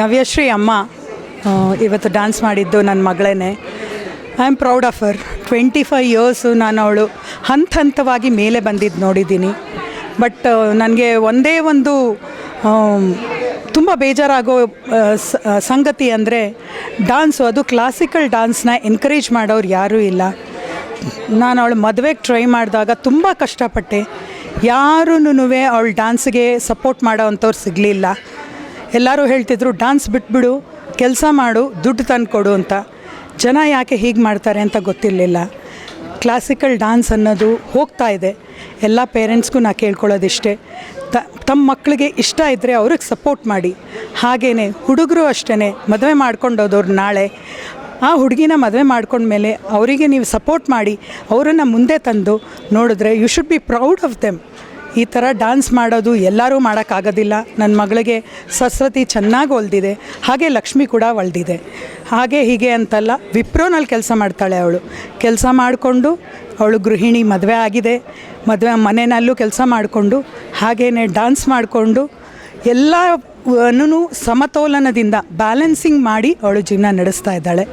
ನವ್ಯಶ್ರೀ ಅಮ್ಮ ಇವತ್ತು ಡ್ಯಾನ್ಸ್ ಮಾಡಿದ್ದು ನನ್ನ ಮಗಳೇ. I am proud of her. 25 years ನಾನು ಅವಳು ಹಂತವಾಗಿ ಮೇಲೆ ಬಂದಿದ್ದು ನೋಡಿದ್ದೀನಿ. ಬಟ್ ನನಗೆ ಒಂದೇ ಒಂದು ತುಂಬ ಬೇಜಾರಾಗೋ ಸಂಗತಿ ಅಂದರೆ ಡ್ಯಾನ್ಸು, ಅದು ಕ್ಲಾಸಿಕಲ್ ಡ್ಯಾನ್ಸ್ನ ಎನ್ಕರೇಜ್ ಮಾಡೋರು ಯಾರೂ ಇಲ್ಲ. ನಾನು ಅವಳು ಮದುವೆಗೆ ಟ್ರೈ ಮಾಡಿದಾಗ ತುಂಬ ಕಷ್ಟಪಟ್ಟೆ. ಯಾರೂ ಅವಳು ಡ್ಯಾನ್ಸ್ಗೆ ಸಪೋರ್ಟ್ ಮಾಡೋ ಅಂಥವ್ರು ಸಿಗಲಿಲ್ಲ. ಎಲ್ಲರೂ ಹೇಳ್ತಿದ್ರು ಡ್ಯಾನ್ಸ್ ಬಿಟ್ಬಿಡು, ಕೆಲಸ ಮಾಡು, ದುಡ್ಡು ತಂದು ಕೊಡು ಅಂತ. ಜನ ಯಾಕೆ ಹೀಗೆ ಮಾಡ್ತಾರೆ ಅಂತ ಗೊತ್ತಿರಲಿಲ್ಲ. ಕ್ಲಾಸಿಕಲ್ ಡ್ಯಾನ್ಸ್ ಅನ್ನೋದು ಹೋಗ್ತಾ ಇದೆ. ಎಲ್ಲ ಪೇರೆಂಟ್ಸ್ಗೂ ನಾನು ಕೇಳ್ಕೊಳ್ಳೋದಿಷ್ಟೇ, ತಮ್ಮ ಮಕ್ಕಳಿಗೆ ಇಷ್ಟ ಇದ್ದರೆ ಅವ್ರಿಗೆ ಸಪೋರ್ಟ್ ಮಾಡಿ. ಹಾಗೆಯೇ ಹುಡುಗರು ಅಷ್ಟೇ, ಮದುವೆ ಮಾಡ್ಕೊಂಡೋದವ್ರು ನಾಳೆ ಆ ಹುಡುಗಿನ ಮದುವೆ ಮಾಡ್ಕೊಂಡ್ಮೇಲೆ ಅವರಿಗೆ ನೀವು ಸಪೋರ್ಟ್ ಮಾಡಿ ಅವರನ್ನು ಮುಂದೆ ತಂದು ನೋಡಿದ್ರೆ you should be proud of them. ಈ ಥರ ಡ್ಯಾನ್ಸ್ ಮಾಡೋದು ಎಲ್ಲರೂ ಮಾಡೋಕ್ಕಾಗೋದಿಲ್ಲ. ನನ್ನ ಮಗಳಿಗೆ ಸರಸ್ವತಿ ಚೆನ್ನಾಗಿ ಹೊಲ್ದಿದೆ, ಹಾಗೆ ಲಕ್ಷ್ಮಿ ಕೂಡ ಹೊಲ್ದಿದೆ. ಹಾಗೆ ಹೀಗೆ ಅಂತಲ್ಲ, ವಿಪ್ರೋನಲ್ಲಿ ಕೆಲಸ ಮಾಡ್ತಾಳೆ ಅವಳು. ಕೆಲಸ ಮಾಡಿಕೊಂಡು ಅವಳು ಗೃಹಿಣಿ, ಮದುವೆ ಆಗಿದೆ, ಮದುವೆ ಮನೆಯಲ್ಲೂ ಕೆಲಸ ಮಾಡಿಕೊಂಡು ಹಾಗೇ ಡ್ಯಾನ್ಸ್ ಮಾಡಿಕೊಂಡು ಎಲ್ಲನೂ ಸಮತೋಲನದಿಂದ ಬ್ಯಾಲೆನ್ಸಿಂಗ್ ಮಾಡಿ ಅವಳು ಜೀವನ ನಡೆಸ್ತಾ ಇದ್ದಾಳೆ.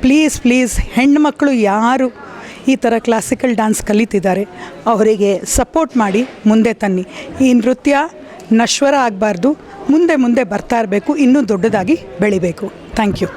ಪ್ಲೀಸ್ ಹೆಣ್ಮಕ್ಳು ಯಾರು ಈ ಥರ ಕ್ಲಾಸಿಕಲ್ ಡ್ಯಾನ್ಸ್ ಕಲಿತಿದ್ದಾರೆ ಅವರಿಗೆ ಸಪೋರ್ಟ್ ಮಾಡಿ ಮುಂದೆ ತನ್ನಿ. ಈ ನೃತ್ಯ ನಶ್ವರ ಆಗಬಾರ್ದು, ಮುಂದೆ ಬರ್ತಾ ಇರಬೇಕು, ಇನ್ನೂ ದೊಡ್ಡದಾಗಿ ಬೆಳಿಬೇಕು. Thank you.